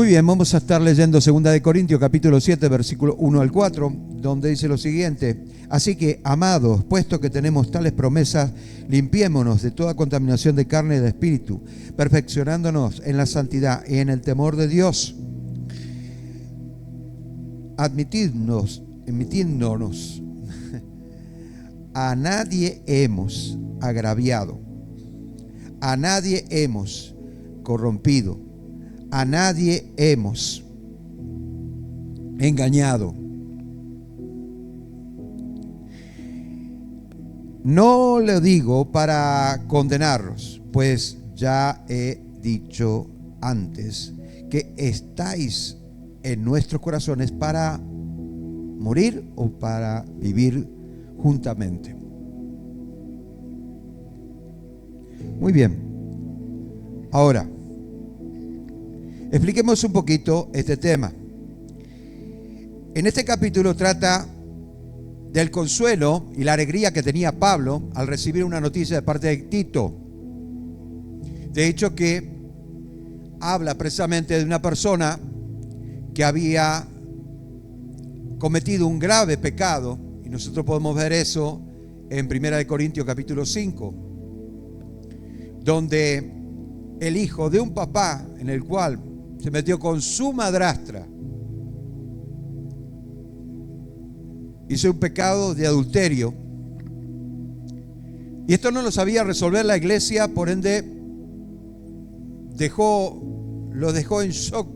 Muy bien, vamos a estar leyendo 2 de Corintios capítulo 7, versículo 1 al 4, donde dice lo siguiente: así que, amados, puesto que tenemos tales promesas, limpiémonos de toda contaminación de carne y de espíritu, perfeccionándonos en la santidad y en el temor de Dios. Admitidnos a nadie hemos agraviado, a nadie hemos corrompido, a nadie hemos engañado. No lo digo para condenarlos, pues ya he dicho antes que estáis en nuestros corazones para morir o para vivir juntamente. Muy bien. Ahora, expliquemos un poquito este tema. En este capítulo trata del consuelo y la alegría que tenía Pablo al recibir una noticia de parte de Tito. De hecho, que habla precisamente de una persona que había cometido un grave pecado, y nosotros podemos ver eso en 1 de Corintios capítulo 5, donde el hijo de un papá en el cual se metió con su madrastra hizo un pecado de adulterio, y esto no lo sabía resolver la iglesia, por ende lo dejó en shock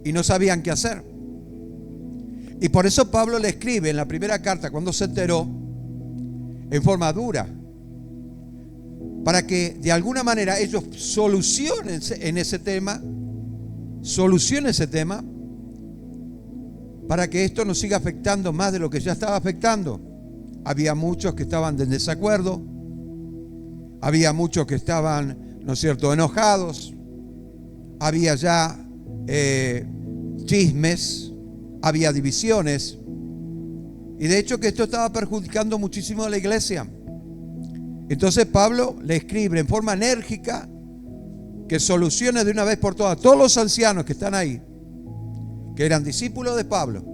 y no sabían qué hacer. Y por eso Pablo le escribe en la primera carta, cuando se enteró, en forma dura, para que de alguna manera ellos solucionen ese tema, para que esto no siga afectando más de lo que ya estaba afectando. Había muchos que estaban en desacuerdo, había muchos que estaban, ¿no es cierto?, enojados, había ya chismes, había divisiones, y de hecho que esto estaba perjudicando muchísimo a la iglesia. Entonces Pablo le escribe en forma enérgica que solucione de una vez por todas. Todos los ancianos que están ahí, que eran discípulos de Pablo,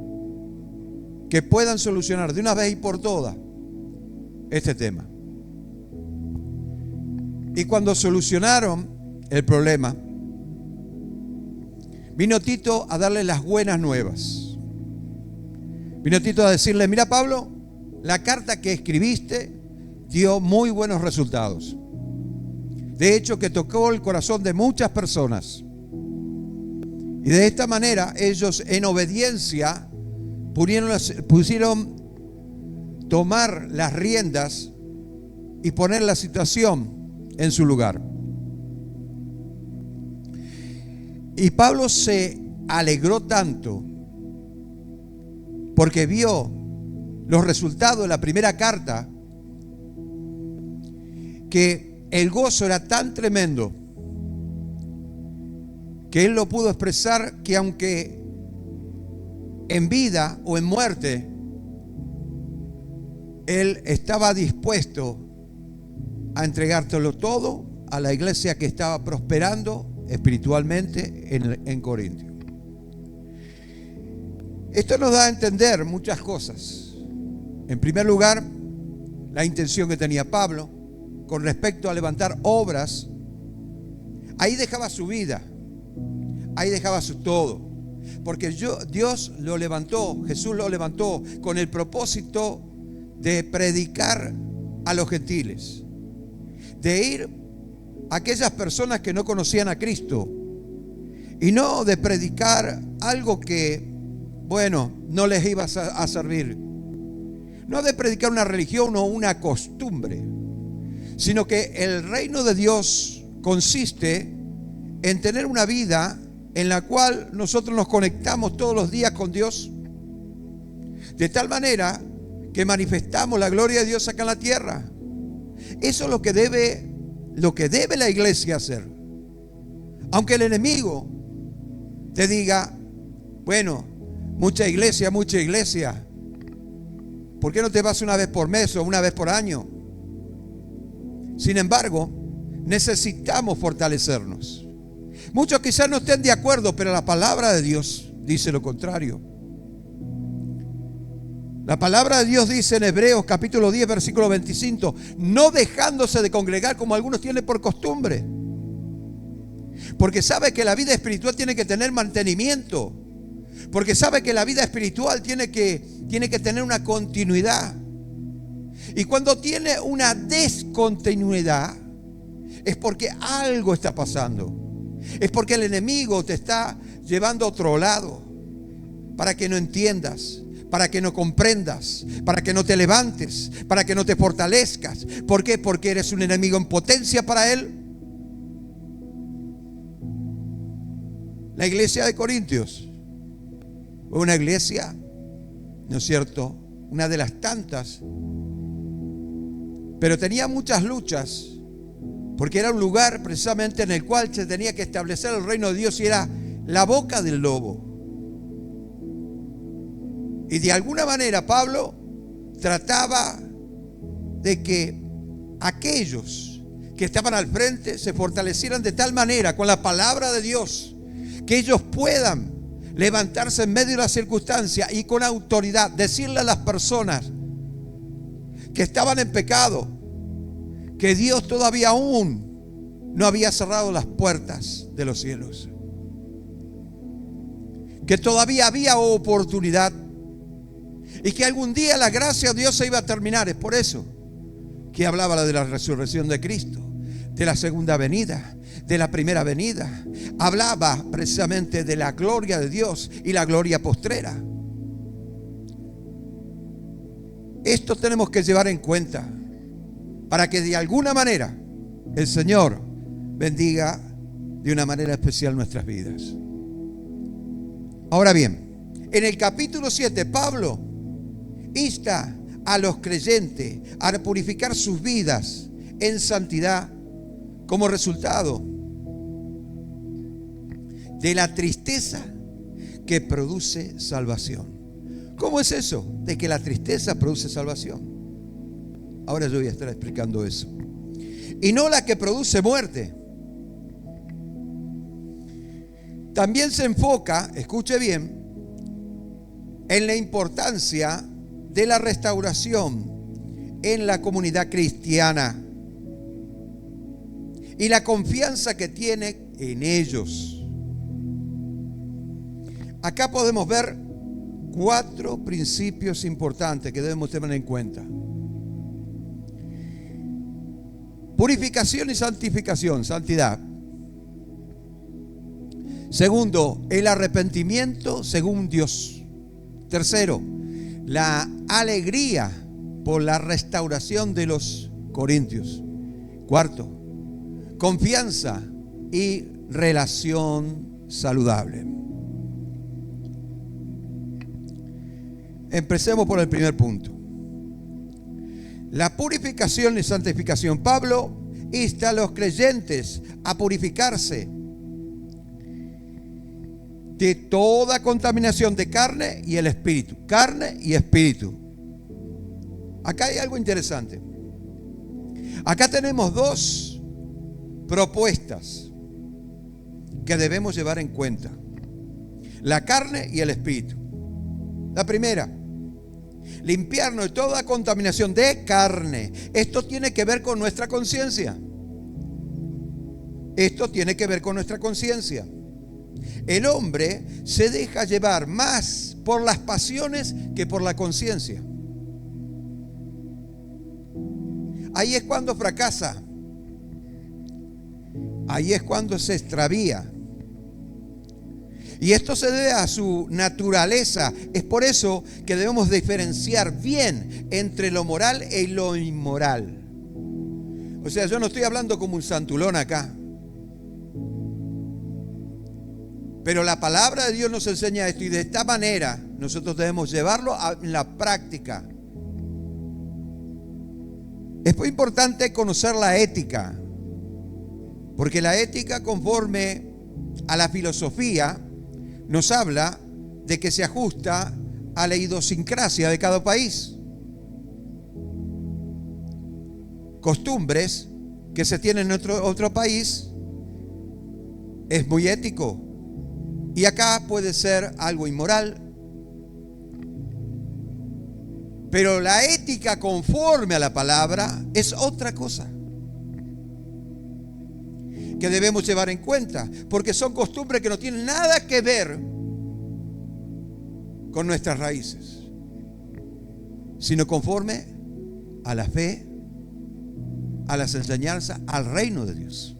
que puedan solucionar de una vez y por todas este tema. Y cuando solucionaron el problema, vino Tito a darle las buenas nuevas. Vino Tito a decirle: mira, Pablo, la carta que escribiste dio muy buenos resultados. De hecho, que tocó el corazón de muchas personas. Y de esta manera ellos, en obediencia, pusieron tomar las riendas y poner la situación en su lugar. Y Pablo se alegró tanto porque vio los resultados de la primera carta, que el gozo era tan tremendo que él lo pudo expresar, que aunque en vida o en muerte, él estaba dispuesto a entregártelo todo a la iglesia que estaba prosperando espiritualmente en Corinto. Esto nos da a entender muchas cosas. En primer lugar, la intención que tenía Pablo con respecto a levantar obras. Ahí dejaba su vida, ahí dejaba su todo, porque Dios lo levantó, Jesús lo levantó con el propósito de predicar a los gentiles, de ir a aquellas personas que no conocían a Cristo, y no de predicar algo que, bueno, no les iba a servir, no de predicar una religión o una costumbre, sino que el reino de Dios consiste en tener una vida en la cual nosotros nos conectamos todos los días con Dios, de tal manera que manifestamos la gloria de Dios acá en la tierra. Eso es lo que debe la iglesia hacer. Aunque el enemigo te diga: bueno, mucha iglesia, ¿por qué no te vas una vez por mes o una vez por año? Sin embargo, necesitamos fortalecernos. Muchos quizás no estén de acuerdo, pero la palabra de Dios dice lo contrario. La palabra de Dios dice en Hebreos capítulo 10, versículo 25, no dejándose de congregar como algunos tienen por costumbre. Porque sabe que la vida espiritual tiene que tener mantenimiento. Porque sabe que la vida espiritual tiene que tener una continuidad. Y cuando tiene una descontinuidad, es porque algo está pasando. Es porque el enemigo te está llevando a otro lado, para que no entiendas, para que no comprendas, para que no te levantes, para que no te fortalezcas. ¿Por qué? Porque eres un enemigo en potencia para él. La iglesia de Corintios fue una iglesia, ¿no es cierto?, una de las tantas, pero tenía muchas luchas, porque era un lugar precisamente en el cual se tenía que establecer el reino de Dios y era la boca del lobo. Y de alguna manera Pablo trataba de que aquellos que estaban al frente se fortalecieran de tal manera con la palabra de Dios que ellos puedan levantarse en medio de la circunstancia y con autoridad decirle a las personas que estaban en pecado que Dios todavía aún no había cerrado las puertas de los cielos, que todavía había oportunidad y que algún día la gracia de Dios se iba a terminar. Es por eso que hablaba de la resurrección de Cristo, de la segunda venida, de la primera venida. Hablaba precisamente de la gloria de Dios y la gloria postrera. Esto tenemos que llevar en cuenta para que de alguna manera el Señor bendiga de una manera especial nuestras vidas. Ahora bien, en el capítulo 7 Pablo insta a los creyentes a purificar sus vidas en santidad como resultado de la tristeza que produce salvación. ¿Cómo es eso de que la tristeza produce salvación? Ahora yo voy a estar explicando eso. Y no la que produce muerte. También se enfoca, escuche bien, en la importancia de la restauración en la comunidad cristiana y la confianza que tiene en ellos. Acá podemos ver 4 principios importantes que debemos tener en cuenta: purificación y santificación, santidad. Segundo, el arrepentimiento según Dios. Tercero, la alegría por la restauración de los corintios. Cuarto, confianza y relación saludable. Empecemos por el primer punto. La purificación y santificación. Pablo insta a los creyentes a purificarse de toda contaminación de carne y el espíritu. Carne y espíritu. Acá hay algo interesante. Acá tenemos 2 propuestas que debemos llevar en cuenta: la carne y el espíritu. La primera, limpiarnos de toda contaminación de carne. Esto tiene que ver con nuestra conciencia. Esto tiene que ver con nuestra conciencia. El hombre se deja llevar más por las pasiones que por la conciencia. Ahí es cuando fracasa. Ahí es cuando se extravía. Y esto se debe a su naturaleza. Es por eso que debemos diferenciar bien entre lo moral y lo inmoral. O sea, yo no estoy hablando como un santulón acá. Pero la palabra de Dios nos enseña esto y de esta manera nosotros debemos llevarlo en la práctica. Es muy importante conocer la ética, porque la ética, conforme a la filosofía, nos habla de que se ajusta a la idiosincrasia de cada país. Costumbres que se tienen en otro país es muy ético. Y acá puede ser algo inmoral. Pero la ética conforme a la palabra es otra cosa que debemos llevar en cuenta, porque son costumbres que no tienen nada que ver con nuestras raíces, sino conforme a la fe, a las enseñanzas, al reino de Dios.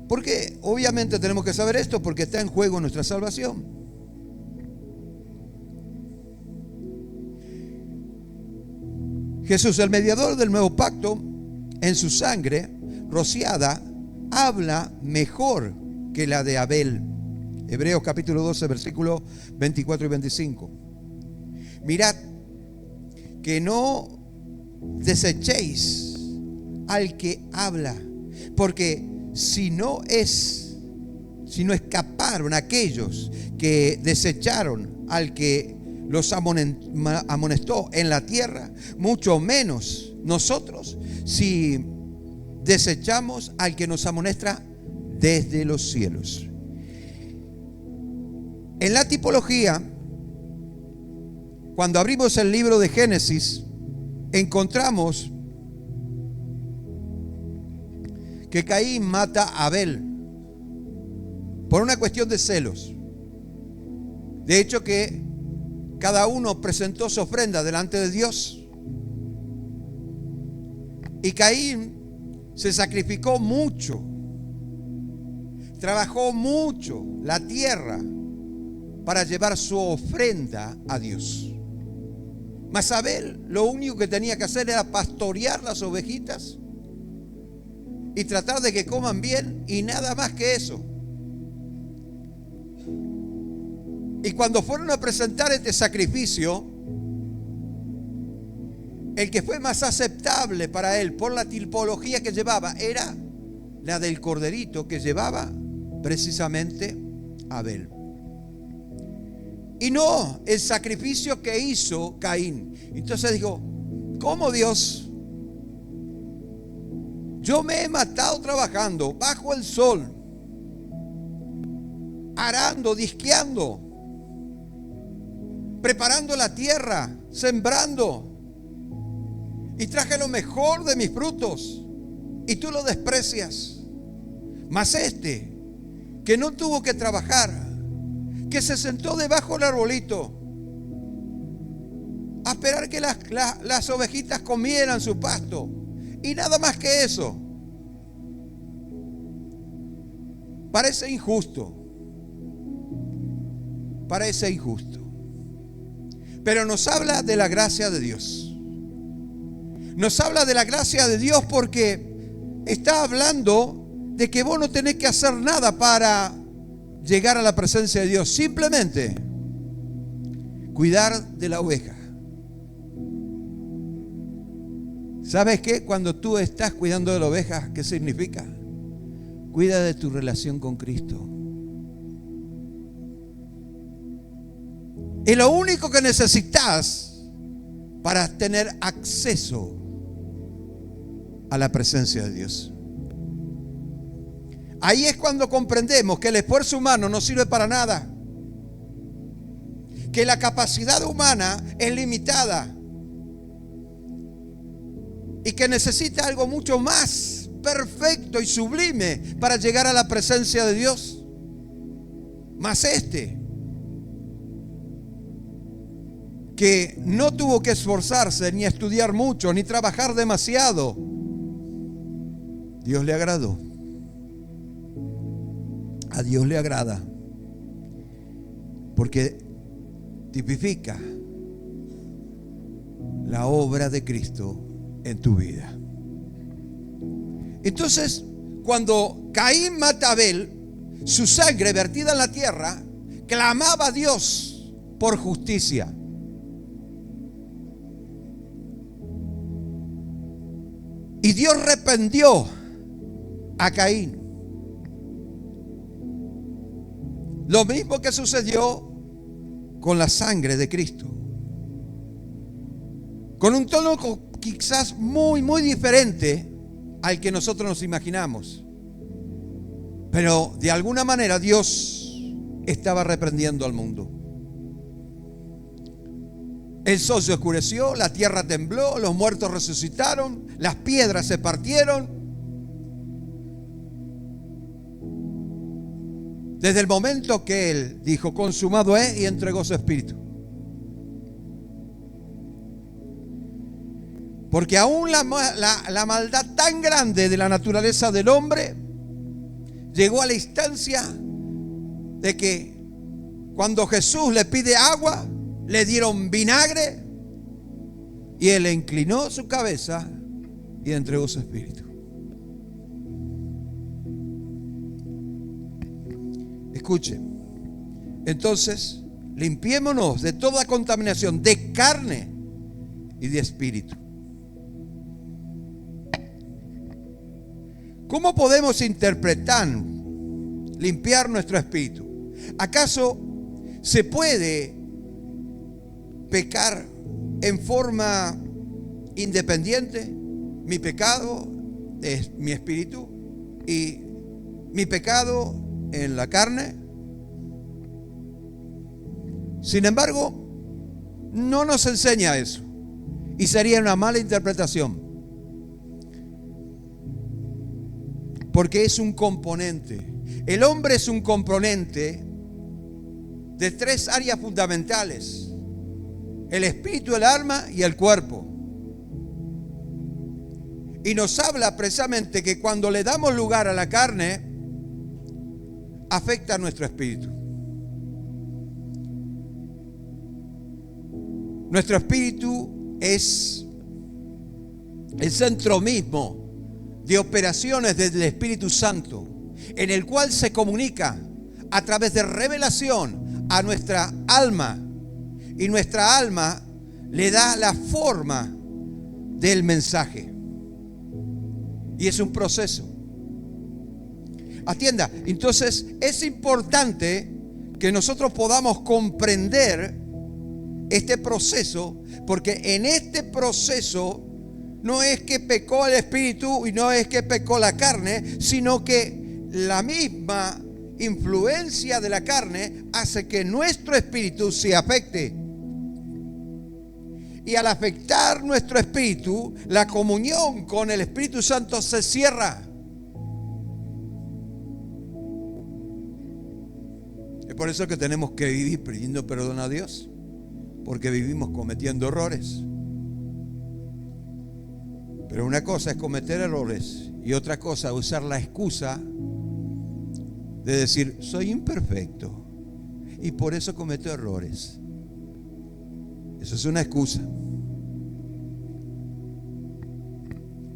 Porque obviamente tenemos que saber esto, porque está en juego nuestra salvación. Jesús, el mediador del nuevo pacto, en su sangre rociada, habla mejor que la de Abel. Hebreos capítulo 12, versículos 24 y 25. Mirad que no desechéis al que habla, porque si no escaparon aquellos que desecharon al que los amonestó en la tierra, mucho menos nosotros si desechamos al que nos amonesta desde los cielos. En la tipología, cuando abrimos el libro de Génesis, encontramos que Caín mata a Abel por una cuestión de celos. De hecho que cada uno presentó su ofrenda delante de Dios. Y Caín se sacrificó mucho, trabajó mucho la tierra para llevar su ofrenda a Dios. Mas Abel lo único que tenía que hacer era pastorear las ovejitas y tratar de que coman bien, y nada más que eso. Y cuando fueron a presentar este sacrificio, el que fue más aceptable para él por la tipología que llevaba era la del corderito que llevaba precisamente Abel. Y no el sacrificio que hizo Caín. Entonces dijo: ¿cómo, Dios? Yo me he matado trabajando bajo el sol, arando, disqueando, preparando la tierra, sembrando, y traje lo mejor de mis frutos, y tú lo desprecias. Mas este, que no tuvo que trabajar, que se sentó debajo del arbolito a esperar que las ovejitas comieran su pasto, y nada más que eso, parece injusto. Parece injusto. Pero nos habla de la gracia de Dios. Nos habla de la gracia de Dios porque está hablando de que vos no tenés que hacer nada para llegar a la presencia de Dios. Simplemente cuidar de la oveja. ¿Sabes qué? Cuando tú estás cuidando de la oveja, ¿qué significa? Cuida de tu relación con Cristo. Es lo único que necesitas para tener acceso a la presencia de Dios. Ahí es cuando comprendemos que el esfuerzo humano no sirve para nada, que la capacidad humana es limitada y que necesita algo mucho más perfecto y sublime para llegar a la presencia de Dios. Mas este, que no tuvo que esforzarse, ni estudiar mucho, ni trabajar demasiado, Dios le agradó. A Dios le agrada, porque tipifica la obra de Cristo en tu vida. Entonces, cuando Caín mata a Abel, su sangre vertida en la tierra clamaba a Dios por justicia. Y Dios reprendió a Caín. Lo mismo que sucedió con la sangre de Cristo, con un tono quizás muy diferente, al que nosotros nos imaginamos. Pero de alguna manera Dios estaba reprendiendo al mundo. El sol se oscureció, la tierra tembló, los muertos resucitaron, las piedras se partieron. Desde el momento que Él dijo, consumado es, y entregó su espíritu. Porque aún la maldad tan grande de la naturaleza del hombre llegó a la instancia de que cuando Jesús le pide agua, le dieron vinagre y Él inclinó su cabeza y entregó su espíritu. Escuche, entonces limpiémonos de toda contaminación de carne y de espíritu. ¿Cómo podemos interpretar, limpiar nuestro espíritu? ¿Acaso se puede pecar en forma independiente? Mi pecado es mi espíritu y mi pecado en la carne. Sin embargo, no nos enseña eso y sería una mala interpretación, porque es un componente. El hombre es un componente de tres áreas fundamentales: el espíritu, el alma y el cuerpo. Y nos habla precisamente que cuando le damos lugar a la carne, afecta a nuestro espíritu. Nuestro espíritu es el centro mismo de operaciones del Espíritu Santo, en el cual se comunica a través de revelación a nuestra alma, y nuestra alma le da la forma del mensaje. Y es un proceso. Atienda, entonces es importante que nosotros podamos comprender este proceso, porque en este proceso no es que pecó el espíritu y no es que pecó la carne, sino que la misma influencia de la carne hace que nuestro espíritu se afecte. Y al afectar nuestro espíritu, la comunión con el Espíritu Santo se cierra. Es por eso que tenemos que vivir pidiendo perdón a Dios, porque vivimos cometiendo errores. Pero una cosa es cometer errores y otra cosa es usar la excusa de decir, soy imperfecto y por eso cometo errores. Eso es una excusa.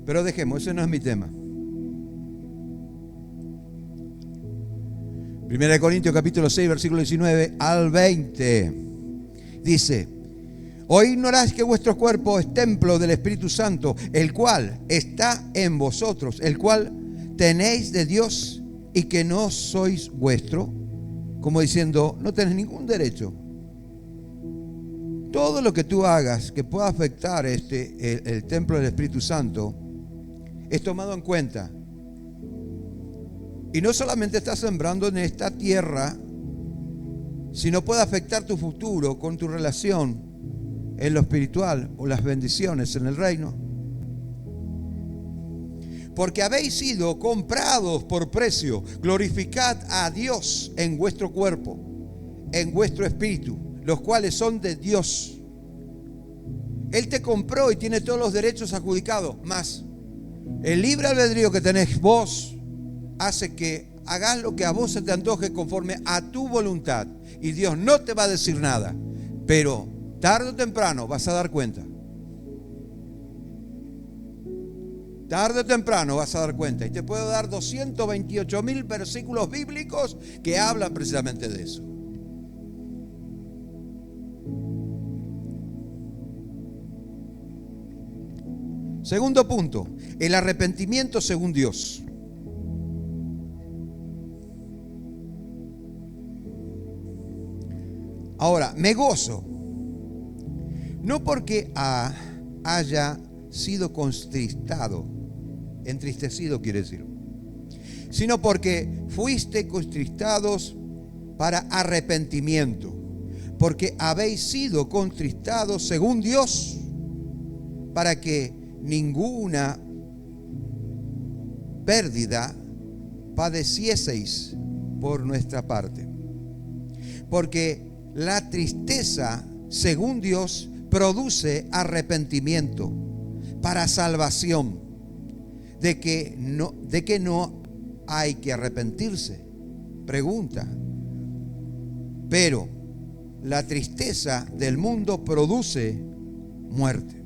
Pero dejemos, ese no es mi tema. 1 Corintios capítulo 6, versículo 19 al 20. Dice: ¿o ignoráis que vuestro cuerpo es templo del Espíritu Santo, el cual está en vosotros, el cual tenéis de Dios, y que no sois vuestro? Como diciendo, no tenés ningún derecho. Todo lo que tú hagas que pueda afectar el templo del Espíritu Santo es tomado en cuenta. Y no solamente estás sembrando en esta tierra, sino puede afectar tu futuro con tu relación en lo espiritual o las bendiciones en el reino. Porque habéis sido comprados por precio. Glorificad a Dios en vuestro cuerpo, en vuestro espíritu, los cuales son de Dios. Él te compró y tiene todos los derechos adjudicados. Más el libre albedrío que tenés vos hace que hagas lo que a vos se te antoje conforme a tu voluntad. Y Dios no te va a decir nada, pero tarde o temprano vas a dar cuenta. Tarde o temprano vas a dar cuenta. Y te puedo dar 228,000 versículos bíblicos que hablan precisamente de eso. Segundo punto, el arrepentimiento según Dios. Ahora, me gozo, no porque haya sido contristado, entristecido quiere decir, sino porque fuiste contristados para arrepentimiento, porque habéis sido contristados según Dios, para que ninguna pérdida padecieseis por nuestra parte. Porque la tristeza, según Dios, produce arrepentimiento para salvación, de que no hay que arrepentirse. Pregunta. Pero la tristeza del mundo produce muerte.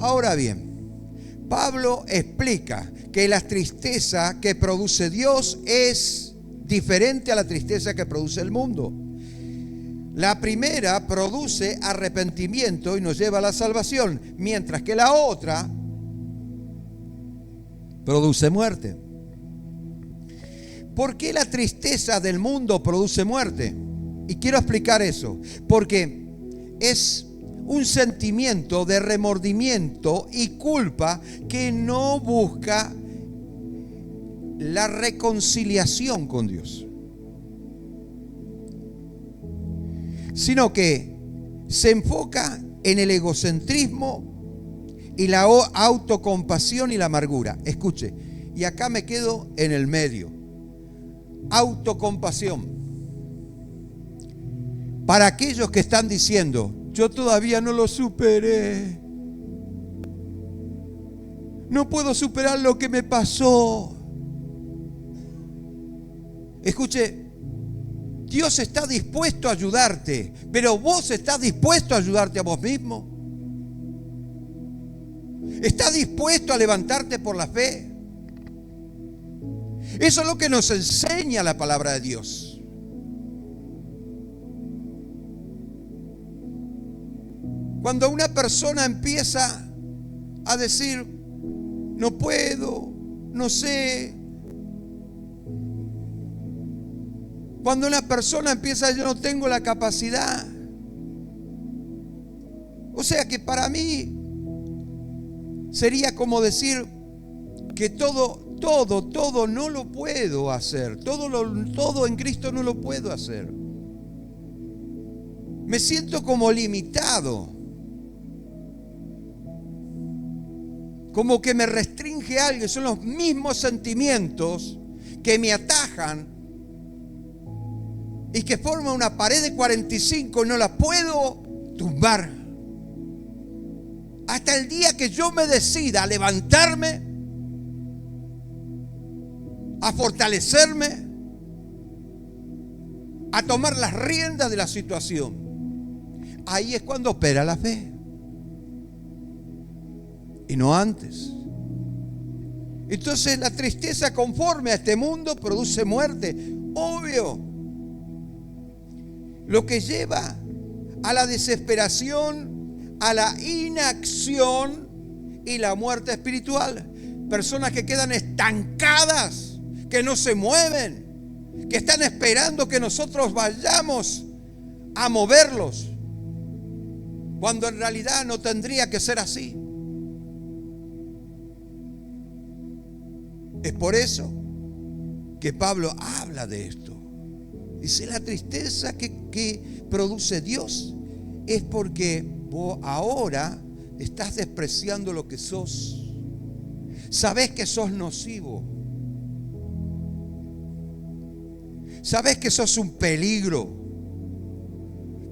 Ahora bien, Pablo explica que la tristeza que produce Dios es diferente a la tristeza que produce el mundo. La primera produce arrepentimiento y nos lleva a la salvación, mientras que la otra produce muerte. ¿Por qué la tristeza del mundo produce muerte? Y quiero explicar eso, porque es un sentimiento de remordimiento y culpa que no busca la reconciliación con Dios, sino que se enfoca en el egocentrismo y la autocompasión y la amargura. Escuche, y acá me quedo en el medio. Autocompasión. Para aquellos que están diciendo, yo todavía no lo superé, no puedo superar lo que me pasó. Escuche, Dios está dispuesto a ayudarte, pero vos estás dispuesto a ayudarte a vos mismo. ¿Estás dispuesto a levantarte por la fe? Eso es lo que nos enseña la palabra de Dios. Cuando una persona empieza a decir, no puedo, no sé. Cuando una persona empieza a decir, yo no tengo la capacidad. O sea que para mí sería como decir que todo no lo puedo hacer. Todo en Cristo no lo puedo hacer. Me siento como limitado. Como que me restringe algo. Son los mismos sentimientos que me atajan y que forman una pared de 45 y no la puedo tumbar. Hasta el día que yo me decida a levantarme, a fortalecerme, a tomar las riendas de la situación. Ahí es cuando opera la fe. Y no antes. Entonces la tristeza conforme a este mundo produce muerte. Obvio. Lo que lleva a la desesperación, a la inacción y la muerte espiritual. Personas que quedan estancadas, que no se mueven, que están esperando que nosotros vayamos a moverlos, cuando en realidad no tendría que ser así. Es por eso que Pablo habla de esto. Dice, la tristeza que produce Dios es porque vos ahora estás despreciando lo que sos. Sabés que sos nocivo. Sabés que sos un peligro.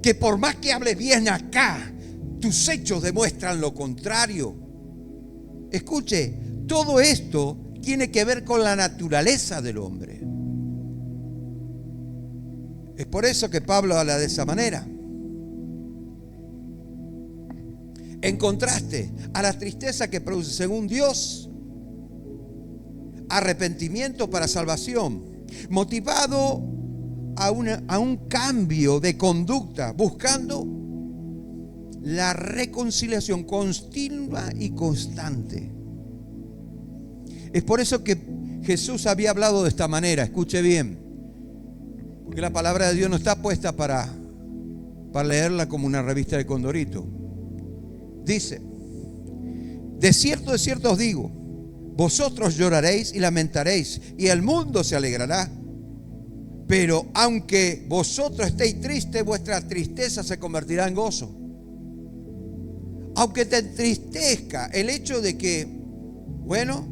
Que por más que hables bien acá, tus hechos demuestran lo contrario. Escuche, todo esto tiene que ver con la naturaleza del hombre. Es por eso que Pablo habla de esa manera. En contraste a la tristeza que produce, según Dios, arrepentimiento para salvación, motivado a un cambio de conducta, buscando la reconciliación continua y constante. Es por eso que Jesús había hablado de esta manera. Escuche bien, porque la palabra de Dios no está puesta para leerla como una revista de Condorito. Dice, de cierto os digo, vosotros lloraréis y lamentaréis, y el mundo se alegrará. Pero aunque vosotros estéis tristes, vuestra tristeza se convertirá en gozo. Aunque te entristezca el hecho de que, bueno,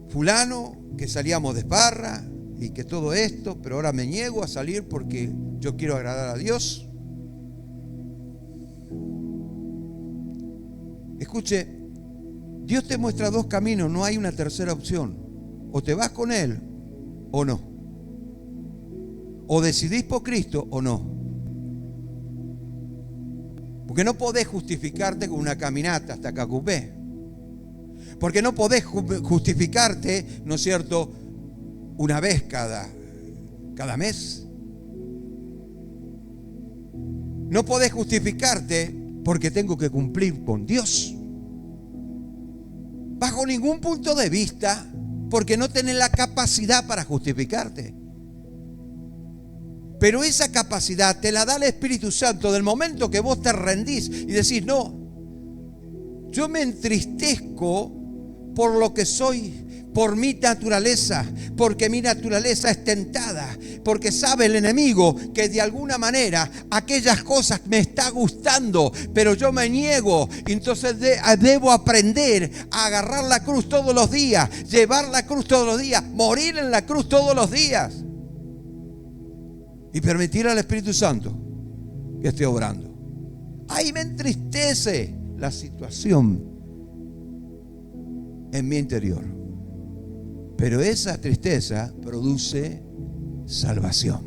fulano, que salíamos de farra y que todo esto, pero ahora me niego a salir porque yo quiero agradar a Dios. Escuche, Dios te muestra dos caminos, no hay una tercera opción. O te vas con Él o no. O decidís por Cristo o no. Porque no podés justificarte con una caminata hasta Cacupé. Porque no podés justificarte, ¿no es cierto?, una vez cada mes. No podés justificarte porque tengo que cumplir con Dios. Bajo ningún punto de vista, porque no tenés la capacidad para justificarte. Pero esa capacidad te la da el Espíritu Santo del momento que vos te rendís y decís, no, yo me entristezco por lo que soy, por mi naturaleza, porque mi naturaleza es tentada, porque sabe el enemigo que de alguna manera aquellas cosas me está gustando, pero yo me niego. Entonces debo aprender a agarrar la cruz todos los días, llevar la cruz todos los días, morir en la cruz todos los días y permitir al Espíritu Santo que esté obrando. Ahí me entristece la situación en mi interior. Pero esa tristeza produce salvación,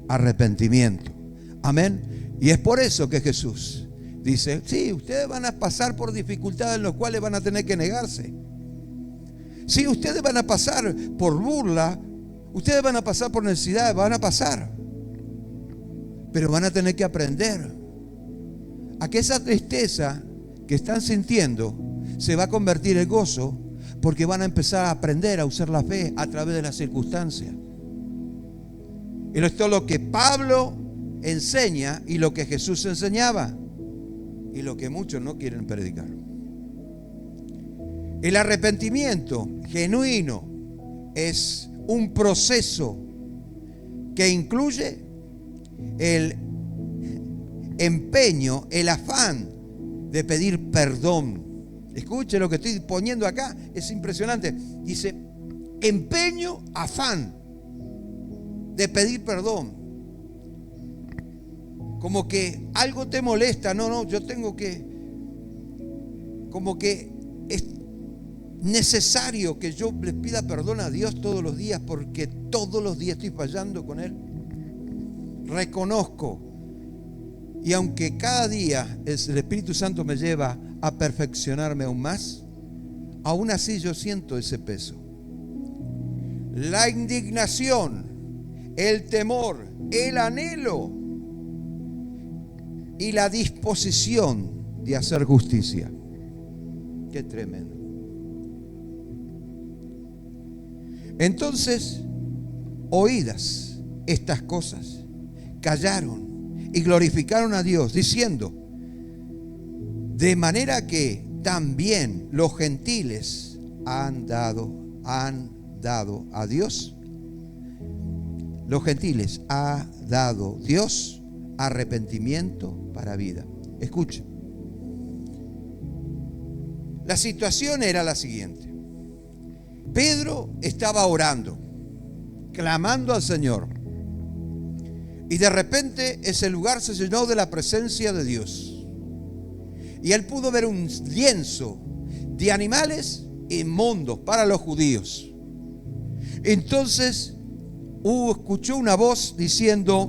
arrepentimiento. Amén. Y es por eso que Jesús dice, sí, ustedes van a pasar por dificultades en las cuales van a tener que negarse. Sí, ustedes van a pasar por burla, ustedes van a pasar por necesidades, van a pasar. Pero van a tener que aprender a que esa tristeza que están sintiendo se va a convertir en gozo, porque van a empezar a aprender a usar la fe a través de las circunstancias. Y esto es lo que Pablo enseña y lo que Jesús enseñaba y lo que muchos no quieren predicar. El arrepentimiento genuino es un proceso que incluye el empeño, el afán de pedir perdón. Escuche lo que estoy poniendo acá, es impresionante. Dice, empeño, afán de pedir perdón. Como que algo te molesta. No, yo tengo que, como que es necesario que yo le pida perdón a Dios todos los días, porque todos los días estoy fallando con Él. Reconozco. Y aunque cada día el Espíritu Santo me lleva a perfeccionarme aún más, aún así yo siento ese peso. La indignación, el temor, el anhelo y la disposición de hacer justicia. Qué tremendo. Entonces, oídas estas cosas, callaron y glorificaron a Dios, diciendo, de manera que también los gentiles han dado a Dios. Los gentiles ha dado Dios arrepentimiento para vida. Escuche. La situación era la siguiente. Pedro estaba orando, clamando al Señor. Y de repente ese lugar se llenó de la presencia de Dios. Y él pudo ver un lienzo de animales inmundos para los judíos. Entonces escuchó una voz diciendo,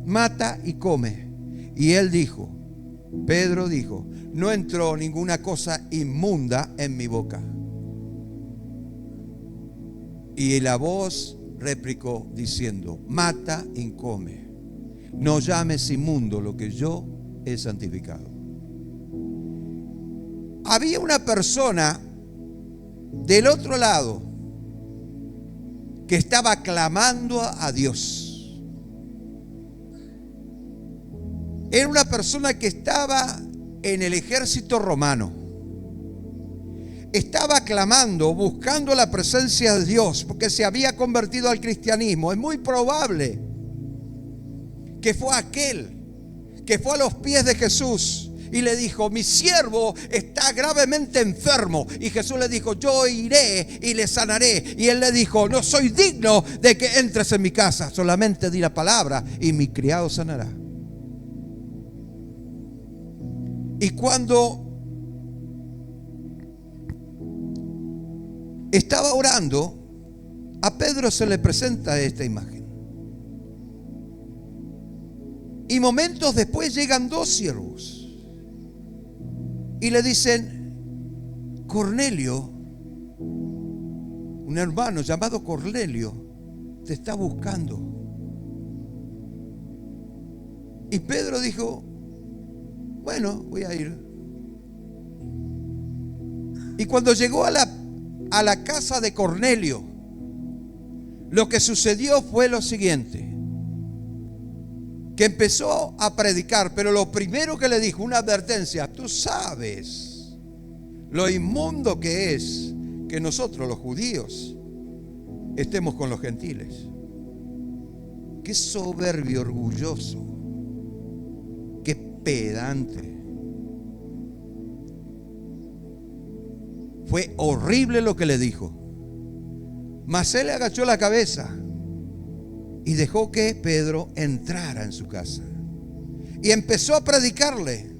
mata y come. Y él dijo, Pedro dijo, no entró ninguna cosa inmunda en mi boca. Y la voz replicó diciendo, mata y come. No llames inmundo lo que yo he santificado. Había una persona del otro lado que estaba clamando a Dios. Era una persona que estaba en el ejército romano. Estaba clamando, buscando la presencia de Dios, porque se había convertido al cristianismo. Es muy probable que fue aquel que fue a los pies de Jesús y le dijo: mi siervo está gravemente enfermo. Y Jesús le dijo: yo iré y le sanaré. Y él le dijo: no soy digno de que entres en mi casa, solamente di la palabra y mi criado sanará. Y cuando estaba orando, a Pedro se le presenta esta imagen. Y momentos después llegan dos siervos y le dicen: Cornelio, un hermano llamado Cornelio, te está buscando. Y Pedro dijo: bueno, voy a ir. Y cuando llegó a la casa de Cornelio, lo que sucedió fue lo siguiente: que empezó a predicar, pero lo primero que le dijo, una advertencia: tú sabes lo inmundo que es que nosotros los judíos estemos con los gentiles. Qué soberbio, orgulloso, qué pedante. Fue horrible lo que le dijo. Mas él le agachó la cabeza y dejó que Pedro entrara en su casa. Y empezó a predicarle.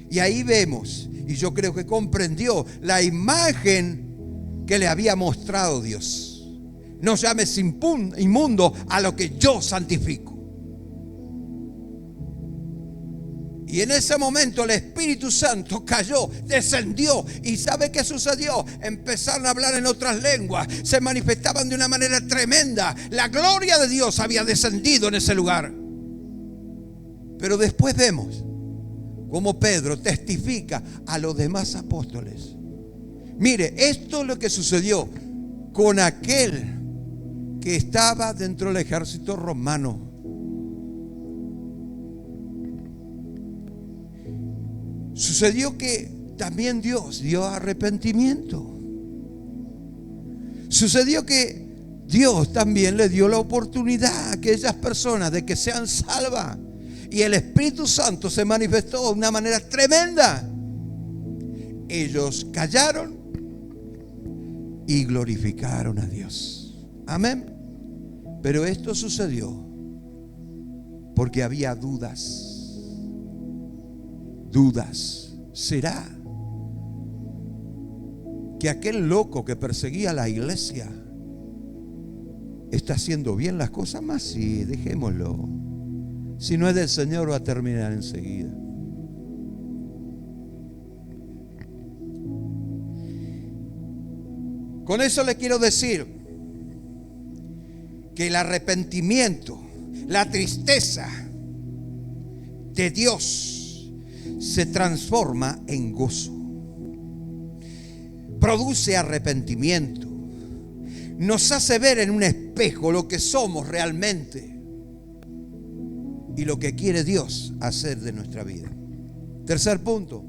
Y ahí vemos, y yo creo que comprendió la imagen que le había mostrado Dios. No llames inmundo a lo que yo santifico. Y en ese momento el Espíritu Santo cayó, descendió. ¿Y sabe qué sucedió? Empezaron a hablar en otras lenguas. Se manifestaban de una manera tremenda. La gloria de Dios había descendido en ese lugar. Pero después vemos cómo Pedro testifica a los demás apóstoles. Mire, esto es lo que sucedió con aquel que estaba dentro del ejército romano. Sucedió que también Dios dio arrepentimiento. Sucedió que Dios también le dio la oportunidad a aquellas personas de que sean salvas. Y el Espíritu Santo se manifestó de una manera tremenda. Ellos callaron y glorificaron a Dios. Amén. Pero esto sucedió porque había dudas. ¿Será que aquel loco que perseguía a la iglesia está haciendo bien las cosas? Más sí, dejémoslo. Si no es del Señor, va a terminar enseguida. Con eso le quiero decir que el arrepentimiento, la tristeza de Dios se transforma en gozo. Produce arrepentimiento. Nos hace ver en un espejo lo que somos realmente y lo que quiere Dios hacer de nuestra vida. Tercer punto: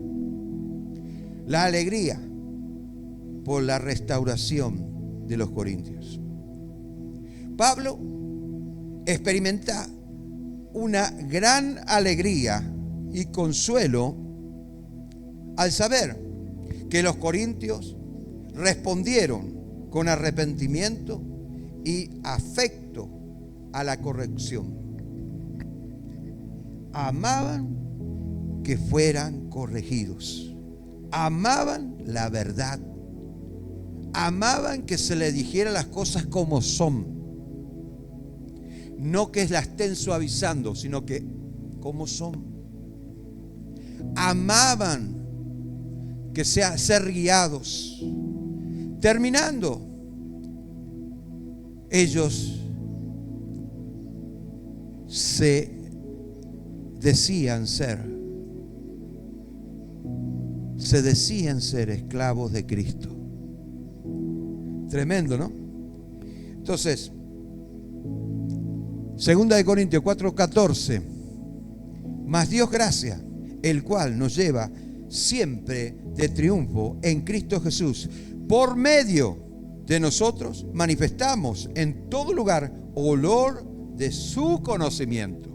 la alegría por la restauración de los corintios. Pablo experimenta una gran alegría y consuelo al saber que los corintios respondieron con arrepentimiento y afecto a la corrección. Amaban que fueran corregidos. Amaban la verdad. Amaban que se les dijera las cosas como son. No que las estén suavizando, sino que como son. Amaban que ser guiados. Terminando, ellos se decían ser esclavos de Cristo. Tremendo, ¿no? Entonces, 2 Corintios 4:14: mas Dios gracia el cual nos lleva siempre de triunfo en Cristo Jesús. Por medio de nosotros manifestamos en todo lugar olor de su conocimiento.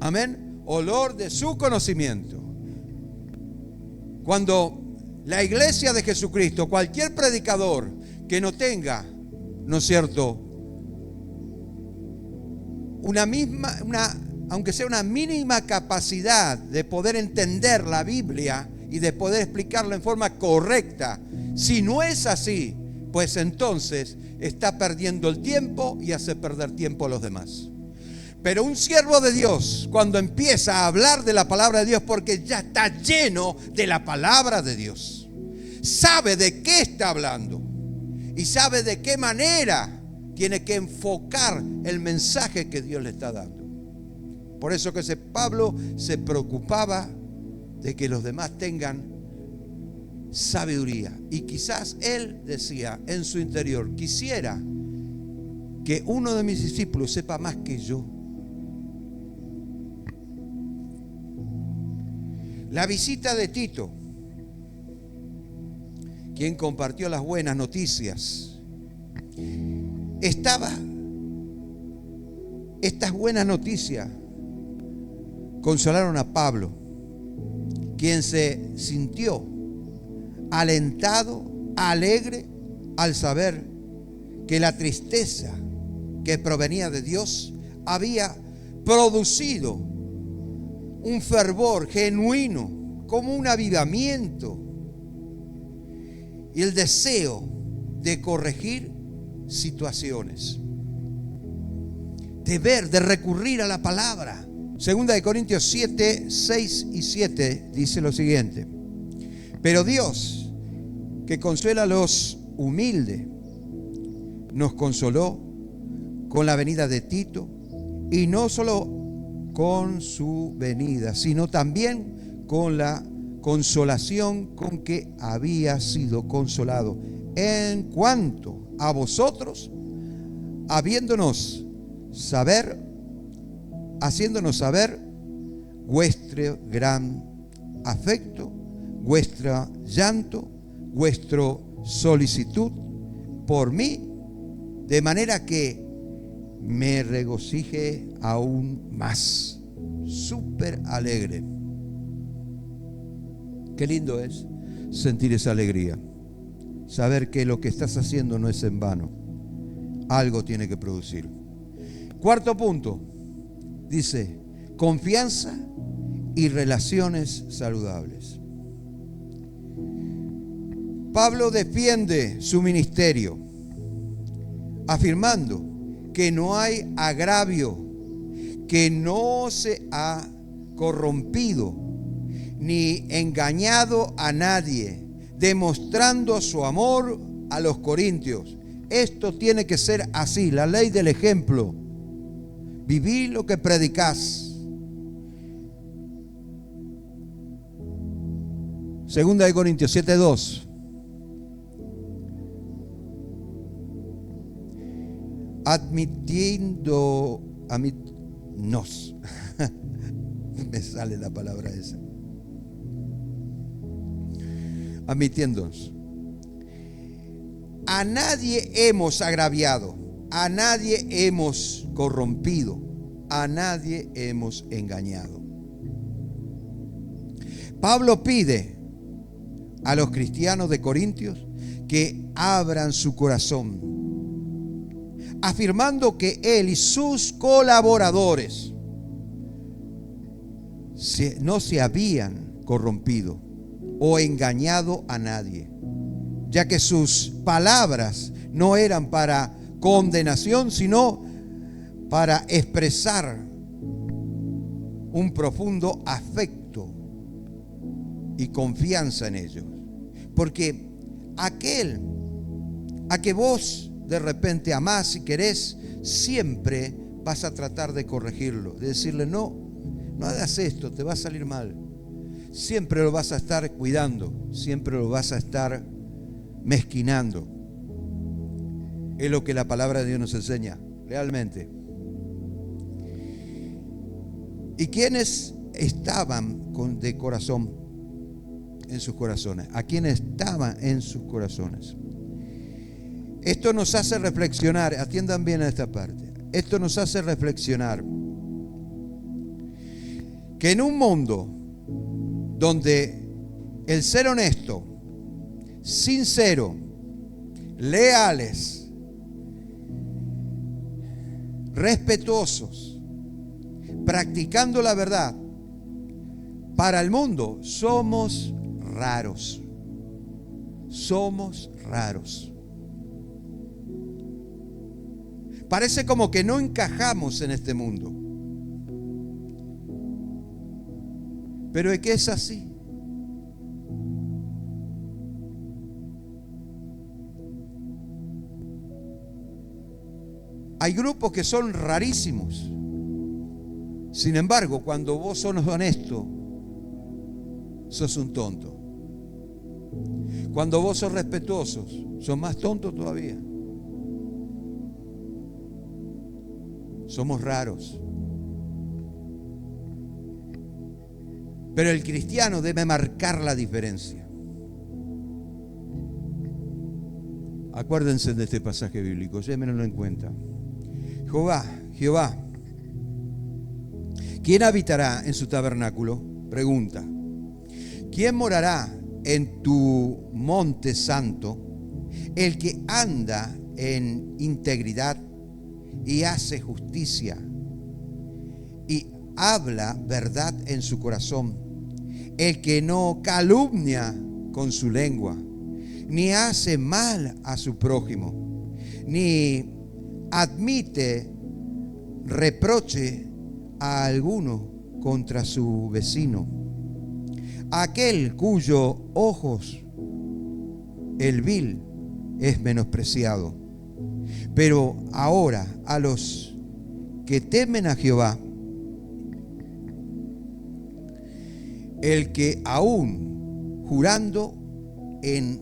Amén. Olor de su conocimiento. Cuando la iglesia de Jesucristo, cualquier predicador que no tenga, ¿no es cierto?, aunque sea una mínima capacidad de poder entender la Biblia y de poder explicarla en forma correcta, si no es así, pues entonces está perdiendo el tiempo y hace perder tiempo a los demás. Pero un siervo de Dios, cuando empieza a hablar de la palabra de Dios, porque ya está lleno de la palabra de Dios, sabe de qué está hablando y sabe de qué manera tiene que enfocar el mensaje que Dios le está dando. Por eso que Pablo se preocupaba de que los demás tengan sabiduría. Y quizás él decía en su interior: quisiera que uno de mis discípulos sepa más que yo. La visita de Tito, quien compartió las buenas noticias, estas buenas noticias consolaron a Pablo, quien se sintió alentado, alegre, al saber que la tristeza que provenía de Dios había producido un fervor genuino, como un avivamiento, y el deseo de corregir situaciones, de recurrir a la palabra. Segunda de Corintios 7, 6 y 7 dice lo siguiente: pero Dios, que consuela a los humildes, nos consoló con la venida de Tito, y no solo con su venida, sino también con la consolación con que había sido consolado en cuanto a vosotros, haciéndonos saber vuestro gran afecto, vuestro llanto, vuestra solicitud por mí, de manera que me regocije aún más. Súper alegre. Qué lindo es sentir esa alegría, saber que lo que estás haciendo no es en vano, algo tiene que producir. Cuarto punto, dice: confianza y relaciones saludables. Pablo defiende su ministerio, afirmando que no hay agravio, que no se ha corrompido ni engañado a nadie, demostrando su amor a los corintios. Esto tiene que ser así, la ley del ejemplo. Viví lo que predicás. Segunda de Corintios 7:2. Nos. Me sale la palabra esa. Admitiéndonos. A nadie hemos agraviado, a nadie hemos corrompido, a nadie hemos engañado. Pablo pide a los cristianos de Corintios que abran su corazón, afirmando que él y sus colaboradores no se habían corrompido o engañado a nadie, ya que sus palabras no eran para condenación, sino para expresar un profundo afecto y confianza en ellos. Porque aquel a que vos de repente amás y querés, siempre vas a tratar de corregirlo, de decirle: no hagas esto, te va a salir mal. Siempre lo vas a estar cuidando, siempre lo vas a estar mezquinando. Es lo que la palabra de Dios nos enseña realmente. ¿Y quiénes estaban de corazón en sus corazones. ¿A quién estaba en sus corazones? Esto nos hace reflexionar, atiendan bien a esta parte. Esto nos hace reflexionar que en un mundo donde el ser honesto, sincero, leales, respetuosos, practicando la verdad, para el mundo somos raros. Somos raros. Parece como que no encajamos en este mundo. Pero es que es así. Hay grupos que son rarísimos. Sin embargo, cuando vos sos honesto, sos un tonto. Cuando vos sos respetuosos, sos más tontos todavía. Somos raros. Pero el cristiano debe marcar la diferencia. Acuérdense de este pasaje bíblico, llévenlo en cuenta. Jehová, ¿quién habitará en su tabernáculo? Pregunta. ¿Quién morará en tu monte santo? El que anda en integridad y hace justicia y habla verdad en su corazón, el que no calumnia con su lengua, ni hace mal a su prójimo, ni admite reproche a alguno contra su vecino, aquel cuyos ojos el vil es menospreciado. Pero ahora a los que temen a Jehová, el que aún jurando en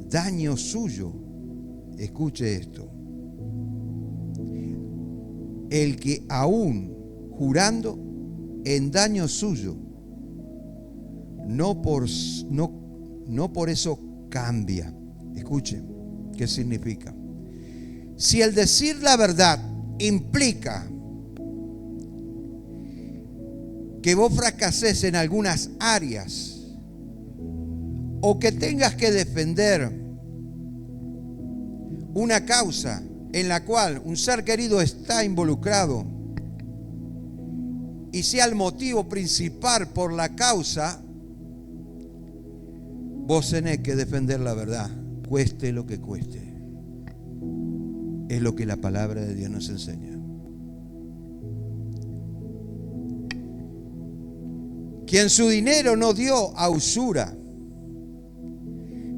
daño suyo, escuche esto, el que aún jurando en daño suyo, no por eso cambia. Escuchen, ¿qué significa? Si el decir la verdad implica que vos fracases en algunas áreas o que tengas que defender una causa en la cual un ser querido está involucrado y sea el motivo principal por la causa, vos tenés que defender la verdad, cueste lo que cueste. Es lo que la palabra de Dios nos enseña. Quien su dinero no dio a usura,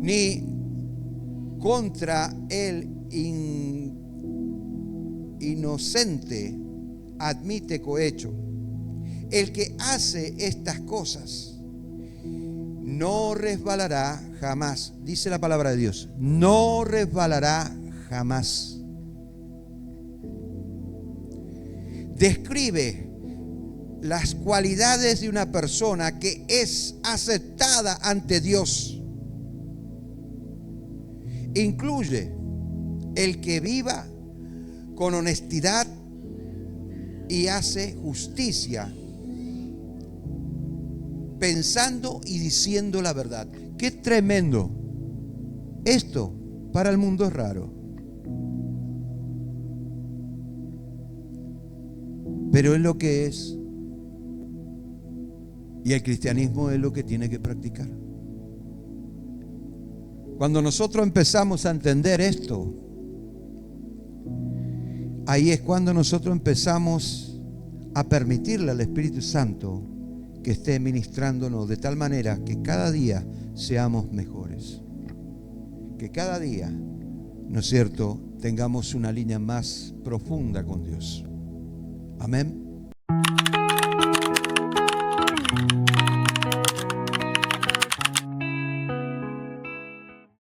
ni contra el inocente admite cohecho. El que hace estas cosas no resbalará jamás. Dice la palabra de Dios, no resbalará jamás. Describe las cualidades de una persona que es aceptada ante Dios. Incluye el que viva con honestidad y hace justicia, pensando y diciendo la verdad. ¡Qué tremendo! Esto para el mundo es raro. Pero es lo que es. Y el cristianismo es lo que tiene que practicar. Cuando nosotros empezamos a entender esto, ahí es cuando nosotros empezamos a permitirle al Espíritu Santo que esté ministrándonos de tal manera que cada día seamos mejores. Que cada día, ¿no es cierto?, tengamos una línea más profunda con Dios. Amén.